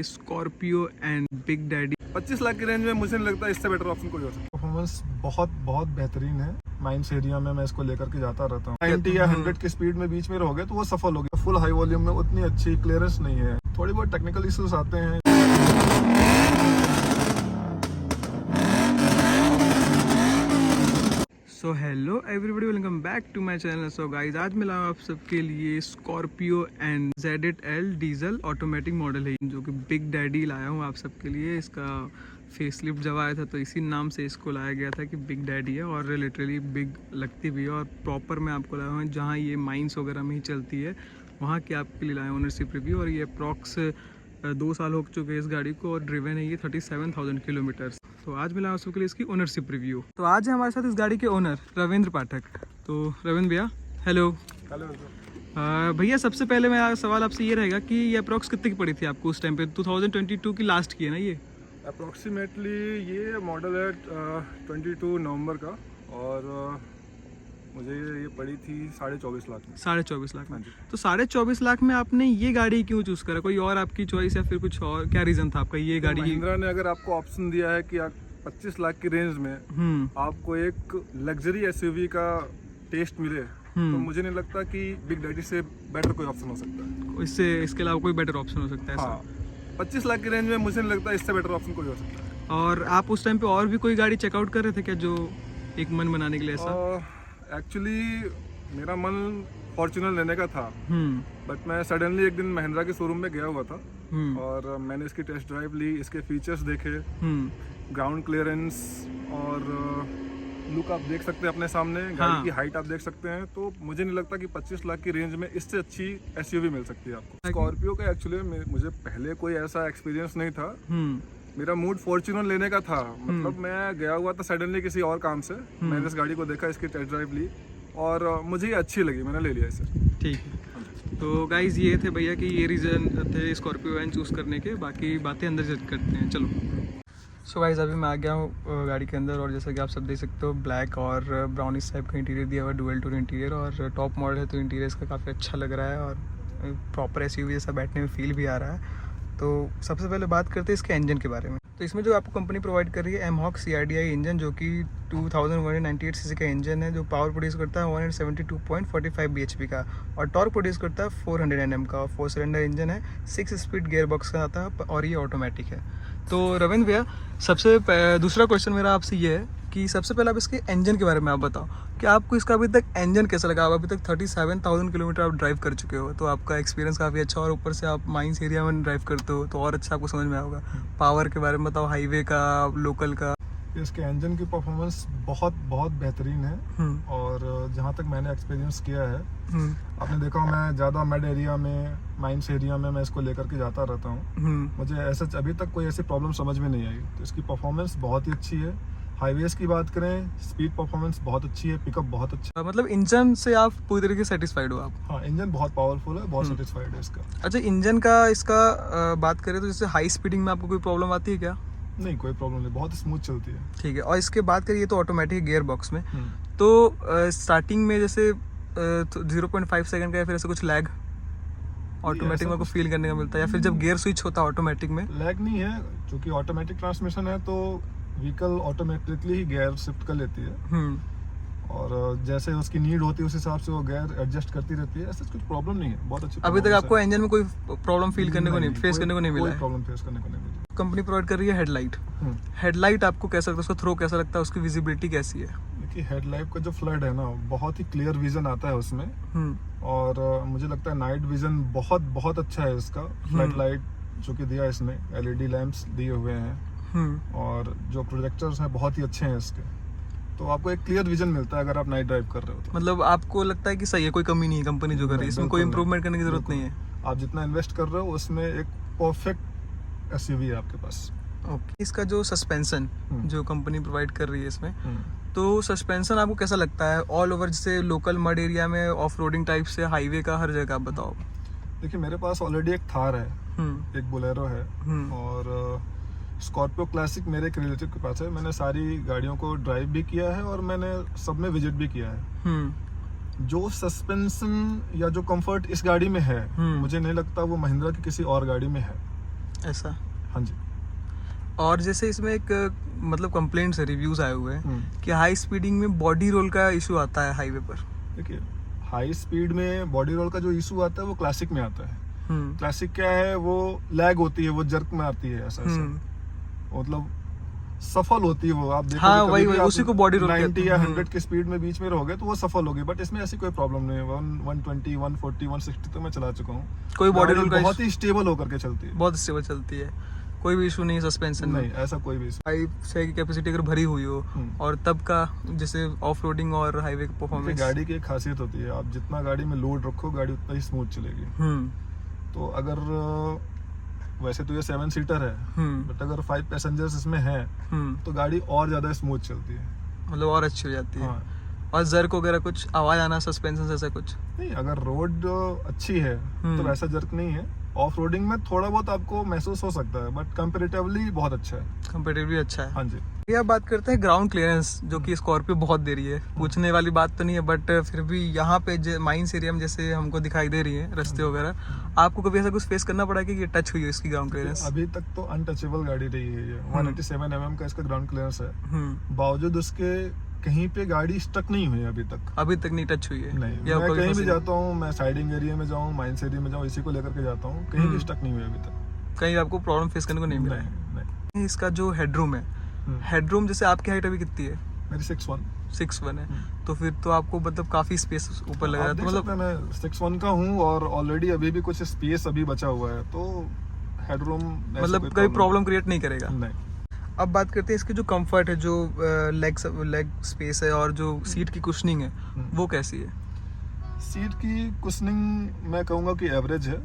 Scorpio and big daddy 25 lakh की range में मुझे नहीं लगता इससे बेटर ऑप्शन कोई हो सकता। परफॉर्मेंस बहुत बेहतरीन है। माइंस एरिया में मैं इसको लेकर के जाता रहता हूँ। 90 या 100 की स्पीड में बीच में रहोगे तो वो सफल हो गया। फुल हाई वॉल्यूम में उतनी अच्छी क्लियरेंस नहीं है, थोड़ी बहुत टेक्निकल इश्यूज आते हैं। So hello everybody, welcome back to my channel. So guys, आज मैं लाया आप सबके लिए Scorpio and ZL diesel automatic model है जो कि बिग डैडी लाया हूँ आप सबके लिए। इसका फेसलिफ्ट जब आया था तो इसी नाम से इसको लाया गया था कि बिग डैडी है, और लिटरली बिग लगती भी है। और प्रॉपर मैं आपको लाया हूँ जहाँ ये माइंस वगैरह में ही चलती है वहाँ के आपके लिए लाया हूँ ओनरशिप रिव्यू। और ये अप्रॉक्स 2 साल हो चुके हैं इस गाड़ी को, और ड्रिवन है ये 37,000 किलोमीटर्स। तो आज मिला उसके लिए इसकी ओनरशिप रिव्यू। तो आज है हमारे साथ इस गाड़ी के ओनर रविंद्र पाठक। तो रविंद्र भैया, हेलो। भैया, सबसे पहले मेरा सवाल आपसे ये रहेगा कि ये अप्रॉक्स कितने की पड़ी थी आपको उस टाइम पे? 2022 की लास्ट की है ना ये? अप्रोक्सीमेटली ये मॉडल है 22 नवंबर का, और मुझे ये पड़ी थी 24.5 लाख में। 24.5 लाख में? हाँ जी। तो 24.5 लाख में आपने ये गाड़ी क्यों चूज करा? कोई और आपकी चॉइस या फिर कुछ और क्या रीजन था आपका ये गाड़ी? महिंद्रा ने अगर आपको ऑप्शन दिया है कि आप 25 लाख की रेंज में आपको एक लग्जरी एसयूवी का टेस्ट मिले, तो मुझे नहीं लगता कि बिग डैडी से बेटर कोई ऑप्शन हो सकता है। इसके अलावा कोई बेटर ऑप्शन हो सकता है? हाँ, 25 लाख की रेंज में मुझे नहीं लगता इससे बेटर ऑप्शन कोई हो सकता है। और आप उस टाइम पे और भी कोई गाड़ी चेकआउट कर रहे थे क्या, जो एक मन बनाने के लिए ऐसा? एक्चुअली मेरा मन फॉर्च्यूनर लेने का था, बट मैं सडनली एक दिन महिंद्रा के शोरूम में गया हुआ था और मैंने इसकी टेस्ट ड्राइव ली, इसके फीचर्स देखे, ग्राउंड क्लियरेंस और लुक आप देख सकते हैं अपने सामने, गाड़ी की हाइट आप देख सकते हैं। तो मुझे नहीं लगता कि 25 लाख की रेंज में इससे अच्छी एसयूवी मिल सकती है आपको। स्कॉर्पियो का एक्चुअली मुझे पहले कोई ऐसा एक्सपीरियंस नहीं था। मेरा मूड फॉर्च्यूनर लेने का था, मतलब मैं गया हुआ था सडनली किसी और काम से। मैंने इस गाड़ी को देखा, इसकी टेस्ट ड्राइव ली और मुझे ये अच्छी लगी, मैंने ले लिया इसे। ठीक है। तो गाइज, ये थे भैया कि ये रीज़न थे स्कॉर्पियो वैन चूज़ करने के। बाकी बातें अंदर जज करते हैं, चलो। सो गाइज, अभी मैं आ गया हूँ गाड़ी के अंदर, और जैसा कि आप सब देख सकते हो ब्लैक और ब्राउनिश टाइप का इंटीरियर दिया हुआ है, डुअल टोन इंटीरियर। और टॉप मॉडल है तो इंटीरियर इसका काफ़ी अच्छा लग रहा है और प्रॉपर एसयूवी जैसा बैठने में फील भी आ रहा है। तो सबसे पहले बात करते हैं इसके इंजन के बारे में। तो इसमें जो आपको कंपनी प्रोवाइड कर रही है एमहॉक CRDI इंजन, जो कि 2198 सीसी का इंजन है, जो पावर प्रोड्यूस करता है 172.45 bhp का, और टॉर्क प्रोड्यूस करता है 400 Nm का। 4 सिलेंडर इंजन है, 6 स्पीड गियर बॉक्स का आता है, और ये ऑटोमेटिक है। तो रविंद्र भैया, सबसे दूसरा क्वेश्चन मेरा आपसे ये है कि सबसे पहले आप इसके इंजन के बारे में आप बताओ कि आपको इसका अभी तक इंजन कैसा लगा? आप अभी तक 37,000 किलोमीटर आप ड्राइव कर चुके हो, तो आपका एक्सपीरियंस काफ़ी अच्छा, और ऊपर से आप माइंस एरिया में ड्राइव करते हो तो और अच्छा आपको समझ में आएगा। पावर के बारे में बताओ, हाईवे का, लोकल का। इसके इंजन की परफॉर्मेंस बहुत बेहतरीन है, और जहाँ तक मैंने एक्सपीरियंस किया है, आपने देखा मैं ज़्यादा मेड एरिया में, माइंस एरिया में मैं इसको लेकर के जाता रहता हूँ। मुझे ऐसा अभी तक कोई ऐसी प्रॉब्लम समझ में नहीं आई। तो इसकी परफॉर्मेंस बहुत ही अच्छी है। हाईवेज की बात करें, स्पीड परफॉर्मेंस बहुत अच्छी है, पिकअप बहुत अच्छा है। मतलब इंजन से आप पूरी तरीके से सेटिस्फाइड हो आप? हाँ, इंजन बहुत पावरफुल है, बहुत सेटिस्फाइड है इसका। अच्छा, इंजन का इसका बात करें तो जैसे हाई स्पीडिंग में आपको कोई प्रॉब्लम आती है क्या? नहीं, कोई प्रॉब्लम नहीं, बहुत स्मूथ चलती है। ठीक है। और इसके बात करिए तो ऑटोमेटिक गियर बॉक्स में, तो स्टार्टिंग में जैसे 0.5 सेकंड का या फिर ऐसे कुछ लैग ऑटोमेटिक में को फील करने का मिलता है, या फिर जब गियर स्विच होता है ऑटोमेटिक में? लैग नहीं है, क्योंकि ऑटोमेटिक ट्रांसमिशन है तो व्हीकल ऑटोमेटिकली ही गियर शिफ्ट कर लेती है, और जैसे उसकी नीड होती है उस हिसाब से वो गियर एडजस्ट करती रहती है। ऐसा कुछ प्रॉब्लम नहीं है, बहुत अच्छी। अभी तक आपको इंजन में कोई प्रॉब्लम फील करने को नहीं, फेस करने को नहीं मिला है? प्रॉब्लम फेस करने को नहीं मिली। कंपनी प्रोवाइड कर रही है हेडलाइट। हेडलाइट आपको कैसा लगता है, उसका थ्रो कैसा लगता है, उसकी विजिबिलिटी कैसी है? देखिए, हेडलाइट का जो फ्लड है ना, बहुत ही क्लियर विजन आता है उसमें, और मुझे लगता है नाइट विजन बहुत अच्छा है इसका। फ्लड लाइट जो कि दिया इसने, LED लैंप्स दिए हुए हैं, और जो प्रोजेक्टर्स हैं बहुत ही अच्छे हैं इसके, तो आपको एक क्लियर विजन मिलता है अगर आप नाइट ड्राइव कर रहे हो तो। मतलब आपको लगता है कि सही है, कोई कमी नहीं है कंपनी जो कर रही है, इसमें कोई इंप्रूवमेंट करने की जरूरत नहीं है? आप जितना इन्वेस्ट कर रहे हो उसमें एक परफेक्ट एसयूवी है आपके पास। ओके। इसका जो सस्पेंशन जो कंपनी प्रोवाइड कर रही है इसमें, तो सस्पेंशन आपको कैसा लगता है ऑल ओवर, जैसे लोकल मड एरिया में, ऑफ रोडिंग टाइप से, हाईवे का, हर जगह आप बताओ। देखिए, मेरे पास ऑलरेडी एक थार है, एक बोलेरो है, और स्कॉर्पियो क्लासिक मेरे एक रिलेटिव के पास है। मैंने सारी गाड़ियों को ड्राइव भी किया है और मैंने सब में विजिट भी किया है। जो सस्पेंशन या जो कंफर्ट इस गाड़ी में है, मुझे नहीं लगता वो महिंद्रा की किसी और गाड़ी में है। ऐसा। हाँ जी। और जैसे इसमें एक मतलब कंप्लेंट्स है, रिव्यूज आए हुए हैं कि हाई स्पीडिंग में बॉडी रोल का इशू आता है हाईवे पर। देखिए, हाई स्पीड में बॉडी रोल का जो इशू आता है वो क्लासिक में आता है। क्लासिक क्या है, वो लैग होती है, वो जर्क में आती है, ऐसा मतलब सफल होती है वो। आप देखो, हाँ, वही उसी को बॉडी रोल 90 या 100 की स्पीड में बीच में रहोगे तो वो सफल होगी, बट इसमें ऐसी कोई प्रॉब्लम नहीं है। 120, 140, 160 तो मैं चला चुका हूँ। कोई बॉडी रोल का बहुत ही स्टेबल होकर के चलती है, बहुत स्टेबल चलती है, कोई भी इशू नहीं है सस्पेंशन में। नहीं, ऐसा कोई भी इशू। 5 की कैपेसिटी अगर भरी हुई हो और तब का जैसे ऑफ रोडिंग और हाईवे का परफॉर्मेंस। गाड़ी की एक खासियत होती है, आप जितना गाड़ी में लोड रखो गाड़ी उतना ही स्मूथ चलेगी। तो अगर वैसे तो ये 7 सीटर है, बट अगर 5 पैसेंजर्स इसमें हैं तो गाड़ी और ज्यादा स्मूथ चलती है, मतलब और अच्छी हो जाती है। हाँ। और जर्क वगैरह कुछ आवाज आना सस्पेंशन से ऐसा कुछ नहीं, अगर रोड अच्छी है तो वैसा जर्क नहीं है। ऑफ रोडिंग में थोड़ा बहुत आपको महसूस हो सकता है, बट कंपैरेटिवली बहुत अच्छा है। कंपैरेटिवली अच्छा है। हाँ जी। ये आप बात करते हैं ग्राउंड क्लियरेंस, जो कि स्कॉर्पियो बहुत दे रही है, पूछने वाली बात तो नहीं है, बट फिर भी यहाँ पे माइंस एरिया में जैसे हमको दिखाई दे रही है रास्ते वगैरह, आपको कभी ऐसा कुछ फेस करना पड़ा कि ये टच हुई है इसकी ग्राउंड क्लियरेंस? अभी तक तो अनटचेबल गाड़ी रही है ये। 187 mm का इसका ग्राउंड क्लियरेंस है, बावजूद उसके कहीं पे गाड़ी स्टक नहीं हुई अभी तक। अभी तक नहीं टच हुई है? नहीं, मैं कहीं भी जाता हूँ, मैं साइडिंग एरिया में जाऊँ, माइंस एरिया में जाऊँ, इसी को लेकर के जाता हूँ, कहीं भी स्टक नहीं हुई अभी तक। कहीं आपको प्रॉब्लम फेस करने को नहीं मिला है? नहीं। इसका जो हेडरूम है, हेडरूम जैसे आपकी हाइट अभी कितनी है? मेरी 6'1" है, तो फिर तो आपको मतलब काफी स्पेस ऊपर लग रहा है। तो मतलब मैं 6'1" का हूँ और ऑलरेडी अभी भी कुछ स्पेस अभी बचा हुआ है, तो हेडरूम मतलब कोई प्रॉब्लम क्रिएट नहीं करेगा। नहीं। अब बात करते हैं इसकी जो कंफर्ट है, जो लेग स्पेस है और जो सीट की कुशनिंग है, वो कैसी है? सीट की कुशनिंग मैं कहूँगा कि एवरेज है।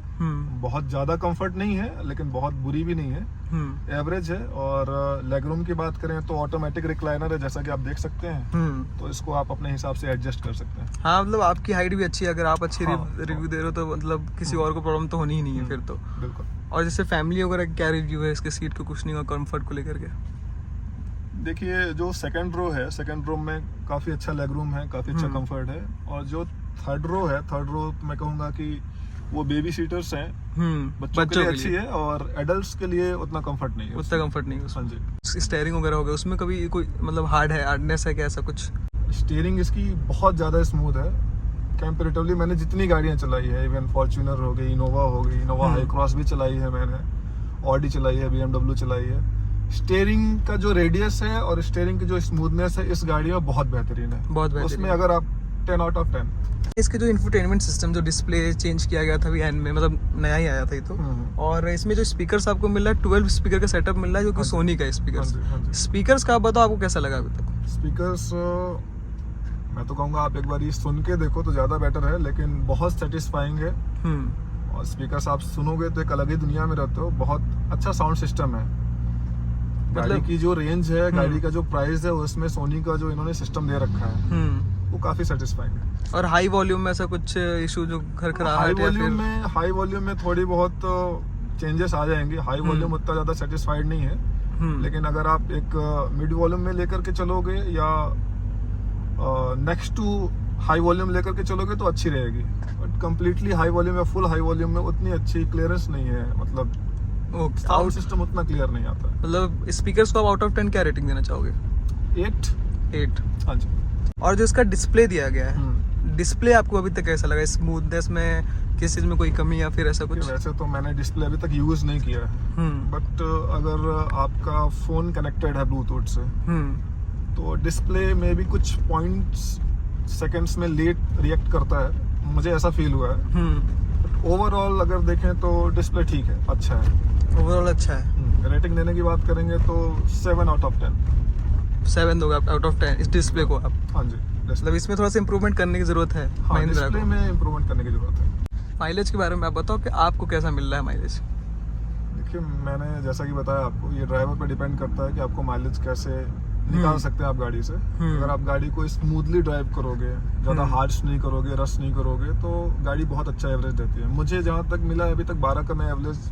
बहुत ज़्यादा कंफर्ट नहीं है, लेकिन बहुत बुरी भी नहीं है, एवरेज है। और लेग रूम की बात करें तो ऑटोमेटिक रिक्लाइनर है, जैसा कि आप देख सकते हैं, तो इसको आप अपने हिसाब से एडजस्ट कर सकते हैं। हाँ, मतलब आपकी हाइट भी अच्छी है, अगर आप अच्छी रिव्यू दे रहे हो तो मतलब किसी और को प्रॉब्लम तो होनी ही नहीं है फिर तो। बिल्कुल। और जैसे फैमिली वगैरह क्या रिव्यू है इसके सीट की कुशनिंग और कंफर्ट को लेकर के? देखिए, जो सेकंड रो है, सेकंड रो में काफ़ी अच्छा लेग रूम है, काफ़ी अच्छा कंफर्ट है। और जो थर्ड रो है, थर्ड रो मैं कहूँगा कि वो बेबी सीटर्स हैं, बच्चों के लिए अच्छी है, और एडल्ट्स के लिए उतना कंफर्ट नहीं है। उतना कंफर्ट नहीं है। हाँ जी। स्टीयरिंग वगैरह हो गया, उसमें कभी कोई मतलब हार्डनेस है क्या, ऐसा कुछ? स्टीयरिंग इसकी बहुत ज़्यादा स्मूथ है कंपैरेटिवली। मैंने जितनी गाड़ियाँ चलाई है, इवन फॉर्च्यूनर हो गई, इनोवा हो गई, इनोवा हाई क्रॉस भी चलाई है मैंने, ऑडी चलाई है, BMW चलाई है। स्टीयरिंग का जो रेडियस है और स्टीयरिंग की जो स्मूथनेस है इस गाड़ी में बहुत बेहतरीन है, बहुत बेहतरीन। उसमें अगर आप 10 out of 10। इसके जो इंफोटेनमेंट सिस्टम, जो डिस्प्ले चेंज किया गया था अभी एंड में, मतलब नया ही आया था ये तो, और इसमें जो स्पीकर्स आपको मिल रहा है, 12 स्पीकर का सेटअप मिल रहा है, जो कि सोनी का स्पीकर। स्पीकर्स का आप बताओ, आपको कैसा लगा अभी तक? स्पीकर्स मैं तो कहूँगा आप एक बार ये सुन के देखो तो ज़्यादा बेटर है, लेकिन बहुत सेटिस्फाइंग है। और स्पीकर्स आप सुनोगे तो एक अलग ही दुनिया में रहते हो। बहुत अच्छा साउंड सिस्टम है। गाड़ी की जो रेंज है, गाड़ी का जो प्राइस है, उसमें सोनी का जो इन्होंने सिस्टम दे रखा है वो काफी सेटिस्फाइंग है। और हाई वॉल्यूम में ऐसा कुछ इशू जो खरखराहट या फिर हाई वॉल्यूम में थोड़ी बहुत चेंजेस आ जाएंगे। हाई वॉल्यूम उतना ज्यादा सेटिस्फाइड नहीं है, लेकिन अगर आप एक मिड वॉल्यूम में लेकर के चलोगे या नेक्स्ट टू हाई वॉल्यूम लेकर के चलोगे तो अच्छी रहेगी। बट कम्प्लीटली हाई वॉल्यूम या फुल हाई वॉल्यूम में उतनी अच्छी क्लियरेंस नहीं है, मतलब साउंड सिस्टम उतना क्लियर नहीं आता है। मतलब स्पीकर्स को आप आउट ऑफ 10 क्या रेटिंग देना चाहोगे? 8। हाँ जी। और जो इसका डिस्प्ले दिया गया है, डिस्प्ले आपको अभी तक कैसा लगा? स्मूथनेस में किस चीज में कोई कमी या फिर ऐसा कुछ? वैसे तो मैंने डिस्प्ले अभी तक यूज नहीं किया है, बट अगर आपका फोन कनेक्टेड है ब्लूटूथ से तो डिस्प्ले में भी कुछ पॉइंट्स सेकंड्स में लेट रिएक्ट करता है, मुझे ऐसा फील हुआ है। ओवरऑल अगर देखें तो डिस्प्ले ठीक है, अच्छा है, ओवरऑल अच्छा है। रेटिंग देने की बात करेंगे तो 7 out of 10। 7 दोगे आप आउट ऑफ 10 इस डिस्प्ले को आप? हाँ जी। मतलब इसमें थोड़ा सा इम्प्रूवमेंट करने की जरूरत है। हाँ, डिस्प्ले में इम्प्रूवमेंट करने की जरूरत है। माइलेज के बारे में आप बताओ कि आपको कैसा मिल रहा है माइलेज? देखिए, मैंने जैसा कि बताया आपको, ये ड्राइवर पर डिपेंड करता है कि आपको माइलेज कैसे निकाल सकते हैं आप गाड़ी से। अगर आप गाड़ी को स्मूथली ड्राइव करोगे, ज़्यादा हार्श नहीं करोगे, रश नहीं करोगे, तो गाड़ी बहुत अच्छा एवरेज देती है। मुझे जहाँ तक मिला है अभी तक 12 का मैं एवरेज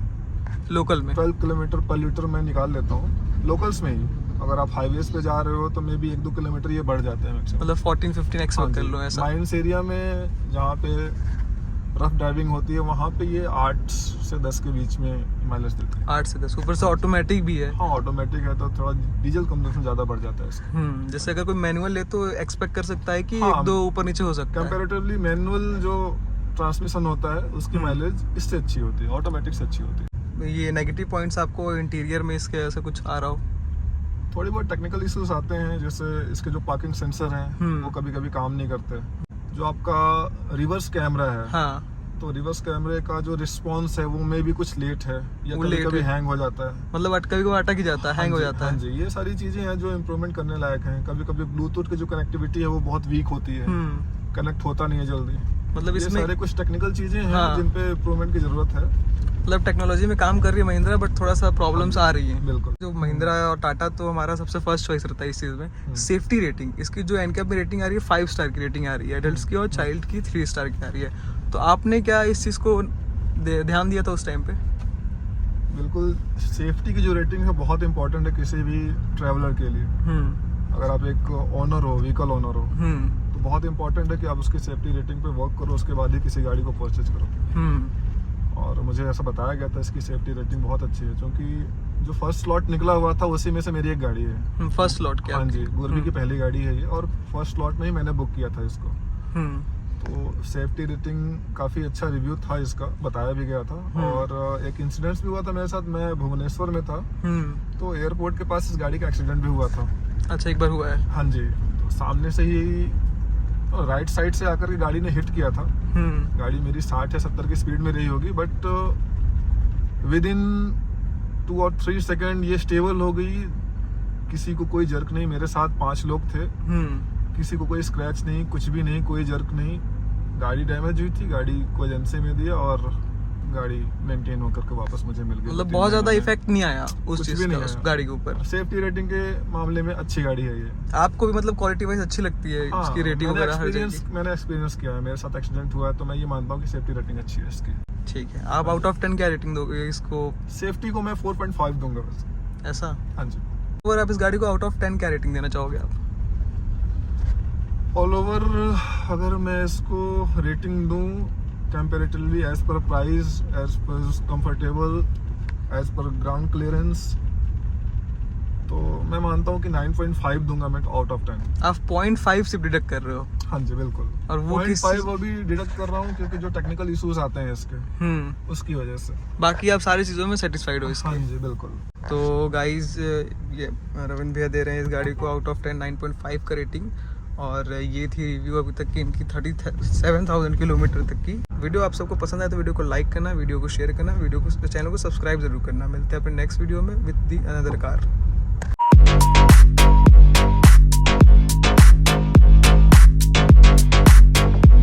लोकल में 12 किलोमीटर पर लीटर में निकाल लेता हूँ लोकल्स में ही। अगर आप हाईवेज पे जा रहे हो तो मे भी 1-2 किलोमीटर ये बढ़ जाते हैं मैक्सिमम। मतलब 14-15 एक्स कर लो ऐसा। माइंस एरिया में जहाँ पे रफ ड्राइविंग होती है वहाँ पे ये 8 से 10 के बीच में माइलेज देती है। 8 से 10, ऊपर से ऑटोमेटिक भी है। हाँ ऑटोमेटिक है तो थोड़ा डीजल कंजप्शन ज़्यादा बढ़ जाता है इसका। जैसे अगर कोई मैनुअल ले तो एक्सपेक्ट कर सकता है कि हाँ, 1-2 ऊपर नीचे हो सकता है। कंपैरेटिवली मैनुअल जो ट्रांसमिशन होता है उसकी माइलेज इससे अच्छी होती है, ऑटोमेटिक से अच्छी होती है। ये नेगेटिव पॉइंट्स आपको इंटीरियर में इसके ऐसा कुछ आ रहा हो? थोड़ी बहुत टेक्निकल इश्यूज आते हैं, जैसे इसके जो पार्किंग सेंसर हैं वो कभी कभी काम नहीं करते। जो आपका रिवर्स कैमरा है, हाँ, तो रिवर्स कैमरे का जो रिस्पॉन्स है वो में भी कुछ लेट है या वो कभी late कभी है। हैंग हो जाता है। मतलब कभी कभी अटक ही जाता है, हैंग हो जाता हाँ है। जी, ये सारी चीजें हैं जो इम्प्रूवमेंट करने लायक हैं। कभी कभी ब्लूटूथ की जो कनेक्टिविटी है वो बहुत वीक होती है, कनेक्ट होता नहीं है जल्दी। मतलब ये इसमें सारे कुछ टेक्निकल चीजें हैं हाँ। जिन पे इम्प्रूवमेंट की जरूरत है। मतलब टेक्नोलॉजी में काम कर रही है महिंद्रा, बट थोड़ा सा प्रॉब्लम्स आ रही हैं। बिल्कुल। जो महिंद्रा और टाटा तो हमारा सबसे फर्स्ट चॉइस रहता है इस चीज़ में। सेफ्टी रेटिंग इसकी जो एनकैप में रेटिंग आ रही है 5 स्टार की रेटिंग आ रही है एडल्ट्स की, और चाइल्ड की 3 स्टार की आ रही है। तो आपने क्या इस चीज़ को ध्यान दिया था उस टाइम पे? बिल्कुल, सेफ्टी की जो रेटिंग है बहुत इंपॉर्टेंट है किसी भी ट्रैवलर के लिए। अगर आप एक ओनर हो, व्हीकल ओनर हो, तो बहुत इंपॉर्टेंट है कि आप उसकी सेफ्टी रेटिंग पे वर्क करो, उसके बाद ही किसी गाड़ी को परचेज करो। और मुझे ऐसा बताया गया था इसकी सेफ्टी रेटिंग बहुत अच्छी है, क्योंकि जो फर्स्ट स्लॉट निकला हुआ था उसी में से मेरी एक गाड़ी है। फर्स्ट स्लॉट क्या? हाँ जी, गुरबी की पहली गाड़ी है ये, और फर्स्ट स्लॉट में ही मैंने बुक किया था इसको। तो सेफ्टी रेटिंग काफ़ी अच्छा रिव्यू था इसका, बताया भी गया था। और एक इंसिडेंट भी हुआ था मेरे साथ, मैं भुवनेश्वर में था, तो एयरपोर्ट के पास इस गाड़ी का एक्सीडेंट भी हुआ था। अच्छा, एक बार हुआ है? हाँ जी, तो सामने से ही राइट साइड से आकर के गाड़ी ने हिट किया था। गाड़ी मेरी 60 या 70 की स्पीड में रही होगी, बट विद इन 2 और 3 सेकेंड ये स्टेबल हो गई। किसी को कोई जर्क नहीं, मेरे साथ 5 लोग थे, किसी को कोई स्क्रैच नहीं, कुछ भी नहीं, कोई जर्क नहीं। गाड़ी डैमेज हुई थी, गाड़ी को एजेंसी में दिया और गाड़ी मेंटेन होकर के वापस मुझे मिल गई। मतलब बहुत ज्यादा इफेक्ट नहीं आया उस कुछ चीज भी नहीं का उस आया। गाड़ी के ऊपर। सेफ्टी रेटिंग के मामले में अच्छी गाड़ी है ये। आपको भी मतलब क्वालिटी वाइज अच्छी लगती है हाँ, इसकी रेटिंग वगैरह हर जगह की? मैंने एक्सपीरियंस किया है, मेरे साथ एक्सीडेंट हुआ है, तो मैं ये मानता हूँ कि सेफ्टी रेटिंग अच्छी है इसकी। ठीक है, आप आउट ऑफ 10 क्या रेटिंग दोगे इसको? सेफ्टी को मैं 4.5 दूंगा बस। ऐसा? हाँ जी। और आप इस गाड़ी को आउट ऑफ 10 क्या रेटिंग देना चाहोगे आप? ऑल ओवर अगर मैं इसको रेटिंग दूं, comparatively as per price, as per comfortable, as per ground clearance, तो मैं मानता हूँ कि 9.5 दूंगा मैं आउट ऑफ 10। आप 0.5 से डिडक्ट कर रहे हो? हाँ जी बिल्कुल। और वो 0.5 वो भी डिडक्ट कर रहा हूँ क्योंकि जो टेक्निकल इश्यूज आते हैं इसके, उसकी वजह से। बाकी आप सारी चीज़ों में सेटिस्फाइड हो इसके? हाँ जी बिल्कुल। तो गाइज ये रविंद्र भैया दे रहे हैं इस गाड़ी को आउट ऑफ 10 9.5 का रेटिंग। और ये थी रिव्यू अभी तक की इनकी 37,000 किलोमीटर तक की। वीडियो आप सबको पसंद आए तो वीडियो को लाइक करना, वीडियो को शेयर करना, वीडियो को चैनल को सब्सक्राइब जरूर करना। मिलते हैं अपने नेक्स्ट वीडियो में विद दी अनदर कार।